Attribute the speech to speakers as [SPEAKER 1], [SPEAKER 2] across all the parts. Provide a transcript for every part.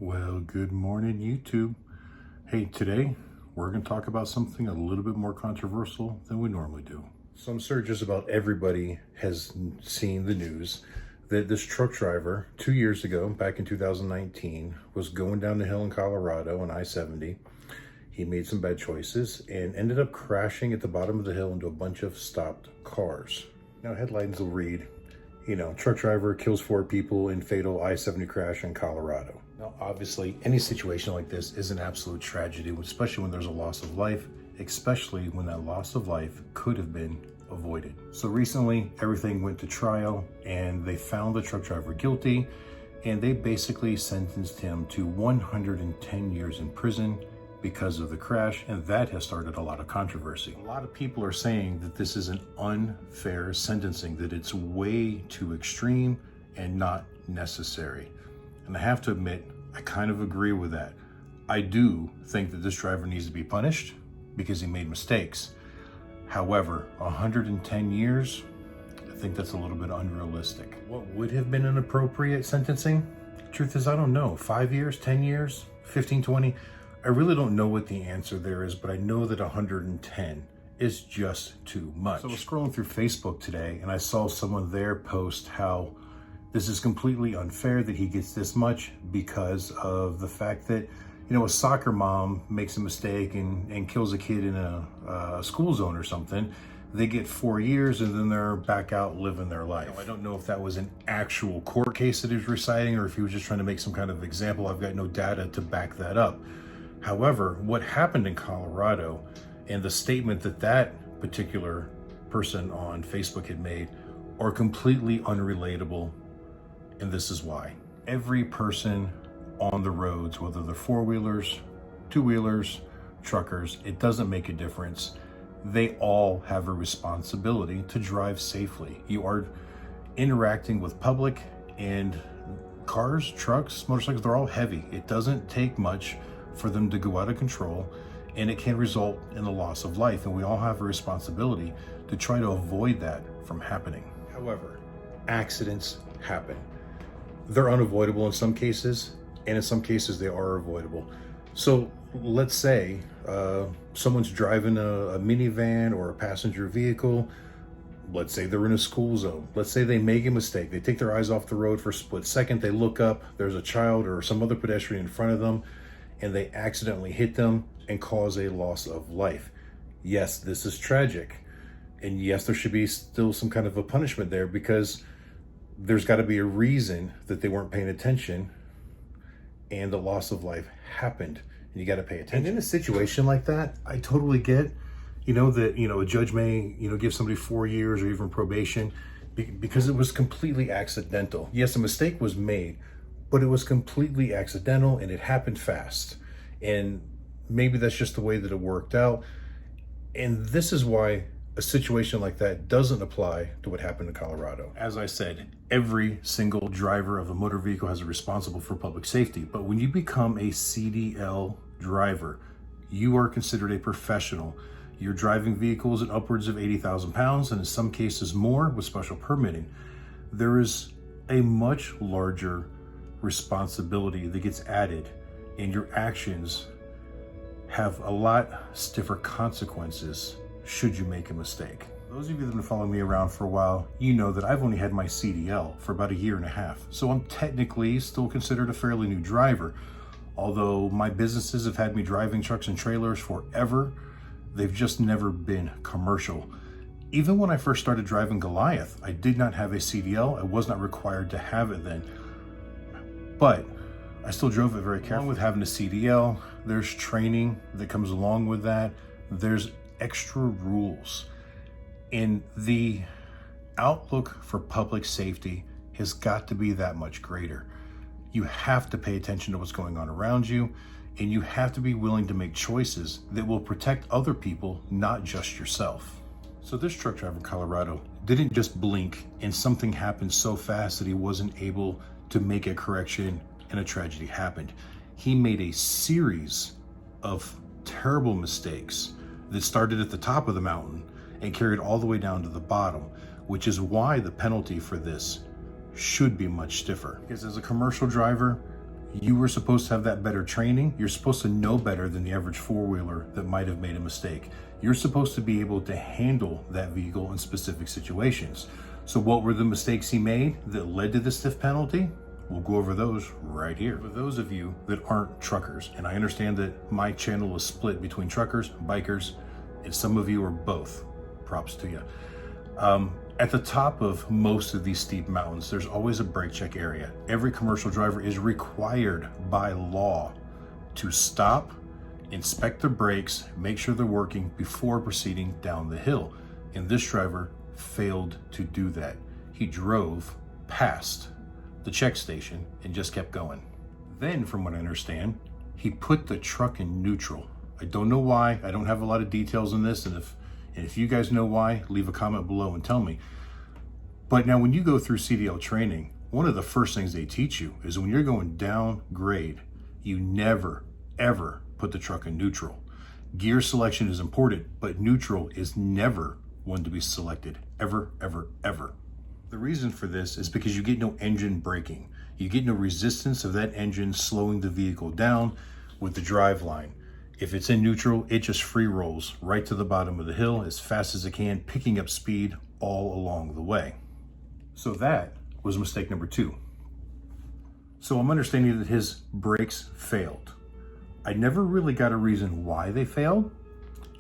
[SPEAKER 1] Well, good morning, YouTube. Hey, today we're going to talk about something a little bit more controversial than we normally do. So I'm sure just about everybody has seen the news that this truck driver 2 years ago, back in 2019, was going down the hill in Colorado on I-70. He made some bad choices and ended up crashing at the bottom of the hill into a bunch of stopped cars. Now, headlines will read, truck driver kills 4 people in fatal I-70 crash in Colorado. Now, obviously, any situation like this is an absolute tragedy, especially when there's a loss of life, especially when that loss of life could have been avoided. So recently, everything went to trial and they found the truck driver guilty, and they basically sentenced him to 110 years in prison because of the crash, and that has started a lot of controversy. A lot of people are saying that this is an unfair sentencing, that it's way too extreme and not necessary. And I have to admit, I kind of agree with that. I do think that this driver needs to be punished because he made mistakes. However, 110 years, I think that's a little bit unrealistic. What would have been an appropriate sentencing? Truth is, I don't know. 5 years, 10 years, 15, 20? I really don't know what the answer there is, but I know that 110 is just too much. So I was scrolling through Facebook today and I saw someone there post how this is completely unfair that he gets this much because of the fact that, a soccer mom makes a mistake and kills a kid in a school zone or something. They get 4 years and then they're back out living their life. I don't know if that was an actual court case that he was reciting or if he was just trying to make some kind of example. I've got no data to back that up. However, what happened in Colorado and the statement that that particular person on Facebook had made are completely unrelatable. And this is why. Every person on the roads, whether they're 4-wheelers, 2-wheelers, truckers, it doesn't make a difference. They all have a responsibility to drive safely. You are interacting with public, and cars, trucks, motorcycles, they're all heavy. It doesn't take much for them to go out of control, and it can result in the loss of life. And we all have a responsibility to try to avoid that from happening. However, accidents happen. They're unavoidable in some cases, and in some cases they are avoidable. So let's say someone's driving a minivan or a passenger vehicle. Let's say they're in a school zone. Let's say they make a mistake. They take their eyes off the road for a split second. They look up, there's a child or some other pedestrian in front of them, and they accidentally hit them and cause a loss of life. Yes, this is tragic. And yes, there should be still some kind of a punishment there, because there's got to be a reason that they weren't paying attention and the loss of life happened, and you got to pay attention. And in a situation like that, I totally get, that, a judge may, give somebody 4 years or even probation because it was completely accidental. Yes, a mistake was made, but it was completely accidental and it happened fast. And maybe that's just the way that it worked out. And this is why a situation like that doesn't apply to what happened in Colorado. As I said, every single driver of a motor vehicle has a responsible for public safety. But when you become a CDL driver, you are considered a professional. You're driving vehicles at upwards of 80,000 pounds, and in some cases more with special permitting. There is a much larger responsibility that gets added, and your actions have a lot stiffer consequences should you make a mistake. Those of you that have been following me around for a while, you know that I've only had my CDL for about 1.5 years. So I'm technically still considered a fairly new driver. Although my businesses have had me driving trucks and trailers forever, they've just never been commercial. Even when I first started driving Goliath, I did not have a CDL. I was not required to have it then. But I still drove it very carefully. Along with having a CDL, there's training that comes along with that. There's extra rules. And the outlook for public safety has got to be that much greater. You have to pay attention to what's going on around you, and you have to be willing to make choices that will protect other people, not just yourself. So this truck driver in Colorado didn't just blink and something happened so fast that he wasn't able to make a correction and a tragedy happened. He made a series of terrible mistakes that started at the top of the mountain and carried all the way down to the bottom, which is why the penalty for this should be much stiffer. Because as a commercial driver, You were supposed to have that better training. You're supposed to know better than the average four-wheeler that might have made a mistake. You're supposed to be able to handle that vehicle in specific situations. So what were the mistakes he made that led to the stiff penalty? We'll go over those right here. For those of you that aren't truckers, and I understand that my channel is split between truckers, bikers, and some of you are both. Props to you. At the top of most of these steep mountains, there's always a brake check area. Every commercial driver is required by law to stop, inspect their brakes, make sure they're working before proceeding down the hill. And this driver failed to do that. He drove past the check station and just kept going. Then, from what I understand, he put the truck in neutral. I don't know why. I don't have a lot of details on this, and if you guys know why, leave a comment below and tell me. But now when you go through CDL training, one of the first things they teach you is when you're going down grade, you never, ever put the truck in neutral. Gear selection is important, but neutral is never one to be selected, ever, ever, ever. The reason for this is because you get no engine braking. You get no resistance of that engine slowing the vehicle down with the drive line. If it's in neutral, it just free rolls right to the bottom of the hill as fast as it can, picking up speed all along the way. So that was mistake number 2. So I'm understanding that his brakes failed. I never really got a reason why they failed.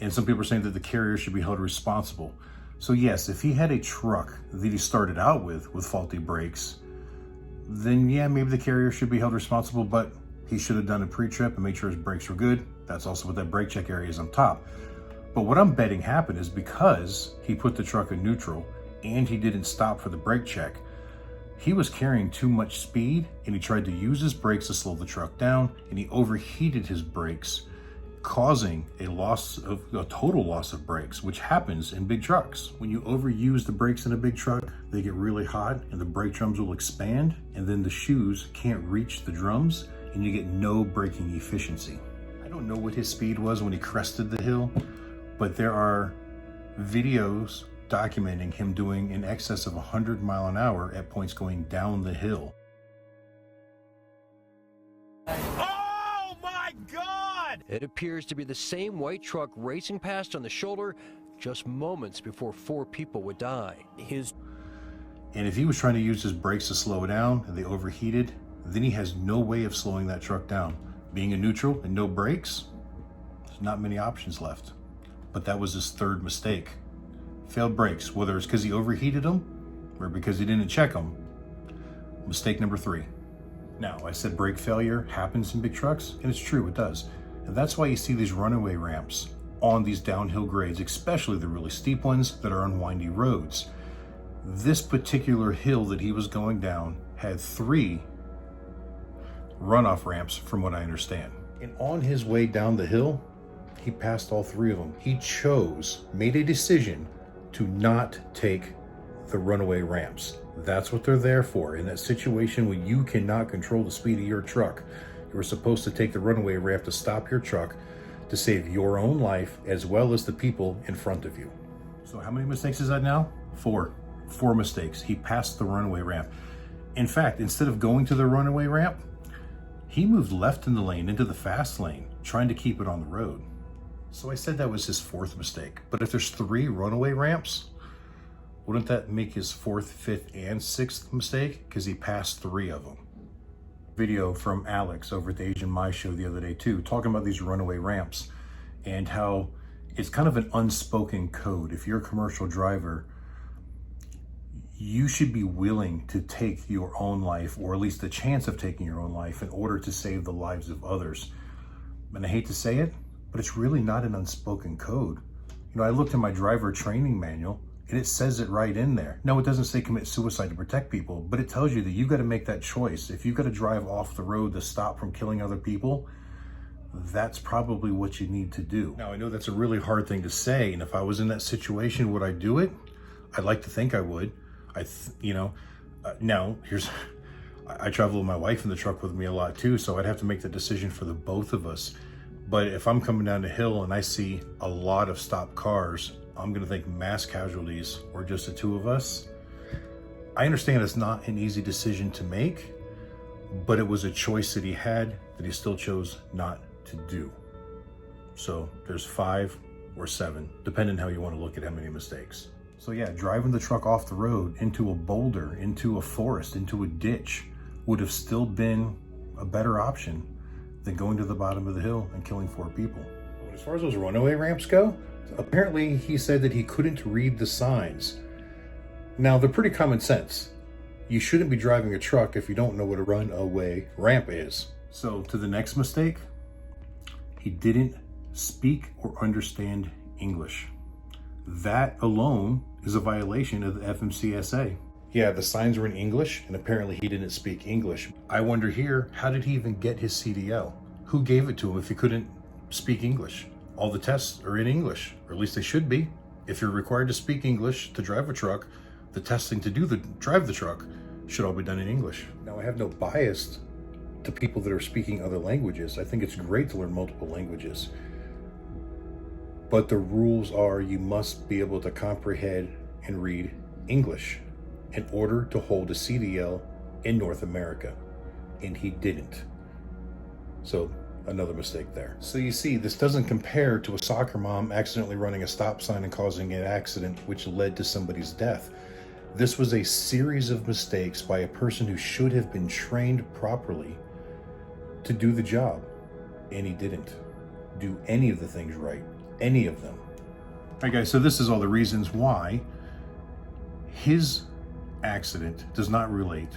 [SPEAKER 1] And some people are saying that the carrier should be held responsible. So yes, if he had a truck that he started out with faulty brakes, then yeah, maybe the carrier should be held responsible, but he should have done a pre-trip and made sure his brakes were good. That's also what that brake check area is on top. But what I'm betting happened is because he put the truck in neutral and he didn't stop for the brake check, he was carrying too much speed and he tried to use his brakes to slow the truck down, and he overheated his brakes, causing a total loss of brakes, which happens in big trucks. When you overuse the brakes in a big truck, they get really hot and the brake drums will expand, and then the shoes can't reach the drums and you get no braking efficiency. I don't know what his speed was when he crested the hill, but there are videos documenting him doing in excess of 100 miles an hour at points going down the hill.
[SPEAKER 2] It appears to be the same white truck racing past on the shoulder just moments before 4 people would die.
[SPEAKER 1] And if he was trying to use his brakes to slow down and they overheated, then he has no way of slowing that truck down. Being in neutral and no brakes, there's not many options left. But that was his 3rd mistake. Failed brakes, whether it's because he overheated them or because he didn't check them. Mistake number 3. Now, I said brake failure happens in big trucks, and it's true, it does. And that's why you see these runaway ramps on these downhill grades, especially the really steep ones that are on windy roads. This particular hill that he was going down had 3 runoff ramps from what I understand. And on his way down the hill, he passed all 3 of them. He made a decision to not take the runaway ramps. That's what they're there for. In that situation when you cannot control the speed of your truck, you were supposed to take the runaway ramp to stop your truck to save your own life as well as the people in front of you. So how many mistakes is that now? 4. 4 mistakes. He passed the runaway ramp. In fact, instead of going to the runaway ramp, he moved left in the lane into the fast lane, trying to keep it on the road. So I said that was his 4th mistake. But if there's 3 runaway ramps, wouldn't that make his 4th, 5th, and 6th mistake? Because he passed 3 of them. Video from Alex over at the Asian My Show the other day too, talking about these runaway ramps and how it's kind of an unspoken code. If you're a commercial driver, you should be willing to take your own life, or at least the chance of taking your own life, in order to save the lives of others. And I hate to say it, but it's really not an unspoken code. You know, I looked in my driver training manual and it says it right in there. No, it doesn't say commit suicide to protect people, but it tells you that you got to make that choice. If you've got to drive off the road to stop from killing other people, that's probably what you need to do. Now, I know that's a really hard thing to say, and if I was in that situation, would I do it? I'd like to think I would. Now, I travel with my wife in the truck with me a lot too, so I'd have to make the decision for the both of us. But if I'm coming down the hill and I see a lot of stopped cars, I'm gonna think mass casualties or just the 2 of us. I understand it's not an easy decision to make, but it was a choice that he had that he still chose not to do. So there's 5 or 7, depending how you want to look at how many mistakes. So yeah, driving the truck off the road into a boulder, into a forest, into a ditch would have still been a better option than going to the bottom of the hill and killing 4 people. As far as those runaway ramps go, apparently he said that he couldn't read the signs. Now, they're pretty common sense. You shouldn't be driving a truck if you don't know what a runaway ramp is. So to the next mistake, he didn't speak or understand English. That alone is a violation of the FMCSA. Yeah, the signs were in English, and apparently he didn't speak English. I wonder here, how did he even get his CDL? Who gave it to him if he couldn't speak English? All the tests are in English, or at least they should be. If you're required to speak English to drive a truck, the testing to drive the truck should all be done in English. Now, I have no bias to people that are speaking other languages. I think it's great to learn multiple languages. But the rules are you must be able to comprehend and read English in order to hold a CDL in North America. And he didn't. So another mistake there. So you see, this doesn't compare to a soccer mom accidentally running a stop sign and causing an accident which led to somebody's death. This was a series of mistakes by a person who should have been trained properly to do the job. And he didn't do any of the things right. Any of them. All right, guys, so this is all the reasons why his accident does not relate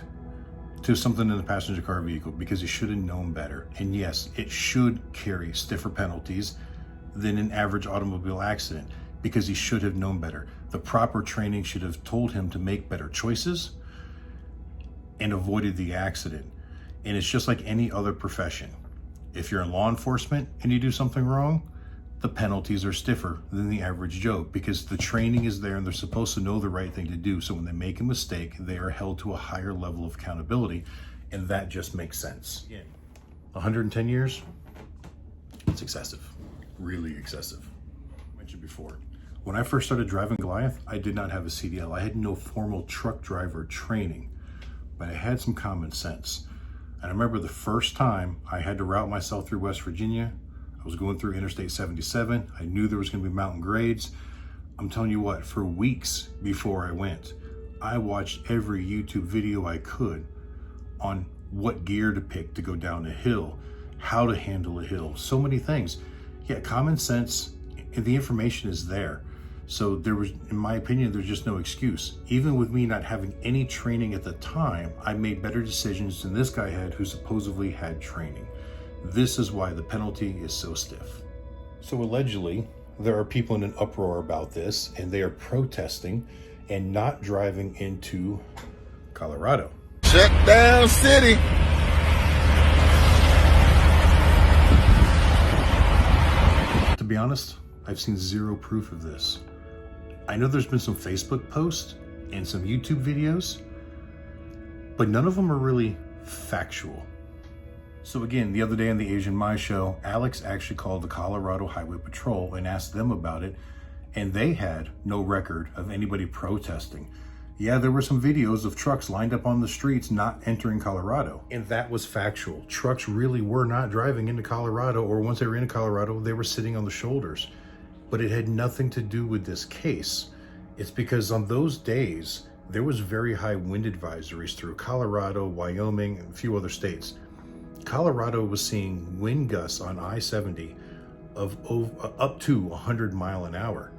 [SPEAKER 1] to something in the passenger car vehicle, because he should have known better. And yes, it should carry stiffer penalties than an average automobile accident, because he should have known better. The proper training should have told him to make better choices and avoided the accident. And it's just like any other profession. If you're in law enforcement and you do something wrong, the penalties are stiffer than the average Joe, because the training is there and they're supposed to know the right thing to do. So when they make a mistake, they are held to a higher level of accountability, and that just makes sense. 110 years, it's excessive, really excessive. I mentioned before, when I first started driving Goliath, I did not have a CDL. I had no formal truck driver training, but I had some common sense. And I remember the first time I had to route myself through West Virginia, I was going through Interstate 77. I knew there was going to be mountain grades. I'm telling you what, for weeks before I went, I watched every YouTube video I could on what gear to pick to go down a hill, how to handle a hill, so many things. Yeah, common sense, and the information is there. So there was, in my opinion, there's just no excuse. Even with me not having any training at the time, I made better decisions than this guy had, who supposedly had training. This is why the penalty is so stiff. So allegedly, there are people in an uproar about this, and they are protesting and not driving into Colorado.
[SPEAKER 3] Shut down city.
[SPEAKER 1] To be honest, I've seen zero proof of this. I know there's been some Facebook posts and some YouTube videos, but none of them are really factual. So again, the other day on the Asian My Show, Alex actually called the Colorado Highway Patrol and asked them about it, and they had no record of anybody protesting. Yeah, there were some videos of trucks lined up on the streets not entering Colorado, and that was factual. Trucks really were not driving into Colorado, or once they were in Colorado, they were sitting on the shoulders. But it had nothing to do with this case. It's because on those days, there was very high wind advisories through Colorado, Wyoming, and a few other states. Colorado was seeing wind gusts on I-70 of up to 100 mile an hour.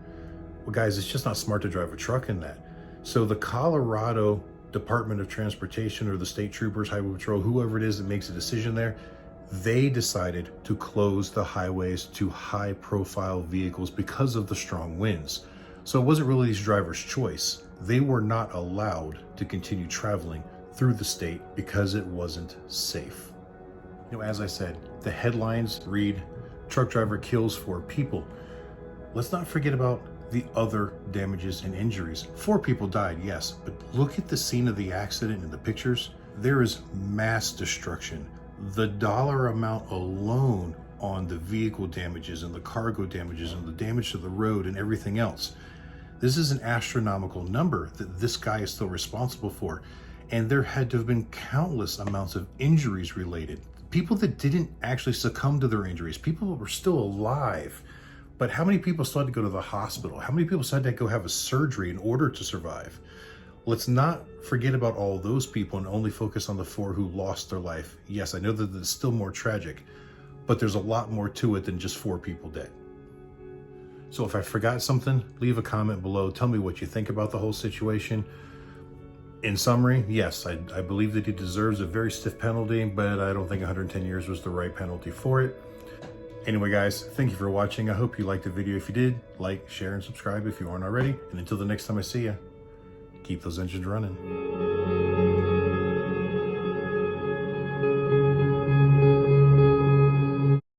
[SPEAKER 1] Well, guys, it's just not smart to drive a truck in that. So the Colorado Department of Transportation, or the state troopers, highway patrol, whoever it is that makes a decision there, they decided to close the highways to high profile vehicles because of the strong winds. So it wasn't really these drivers' choice. They were not allowed to continue traveling through the state because it wasn't safe. You know, as I said, the headlines read, truck driver kills 4 people. Let's not forget about the other damages and injuries. 4 people died, yes, but look at the scene of the accident in the pictures. There is mass destruction. The dollar amount alone on the vehicle damages and the cargo damages and the damage to the road and everything else. This is an astronomical number that this guy is still responsible for. And there had to have been countless amounts of injuries related. People that didn't actually succumb to their injuries, people that were still alive. But how many people still had to go to the hospital? How many people still had to go have a surgery in order to survive? Let's not forget about all those people and only focus on the 4 who lost their life. Yes, I know that it's still more tragic, but there's a lot more to it than just 4 people dead. So if I forgot something, leave a comment below. Tell me what you think about the whole situation. In summary, yes, I believe that he deserves a very stiff penalty, but I don't think 110 years was the right penalty for it. Anyway, guys, thank you for watching. I hope you liked the video. If you did, like, share, and subscribe if you aren't already. And until the next time I see you, keep those engines running.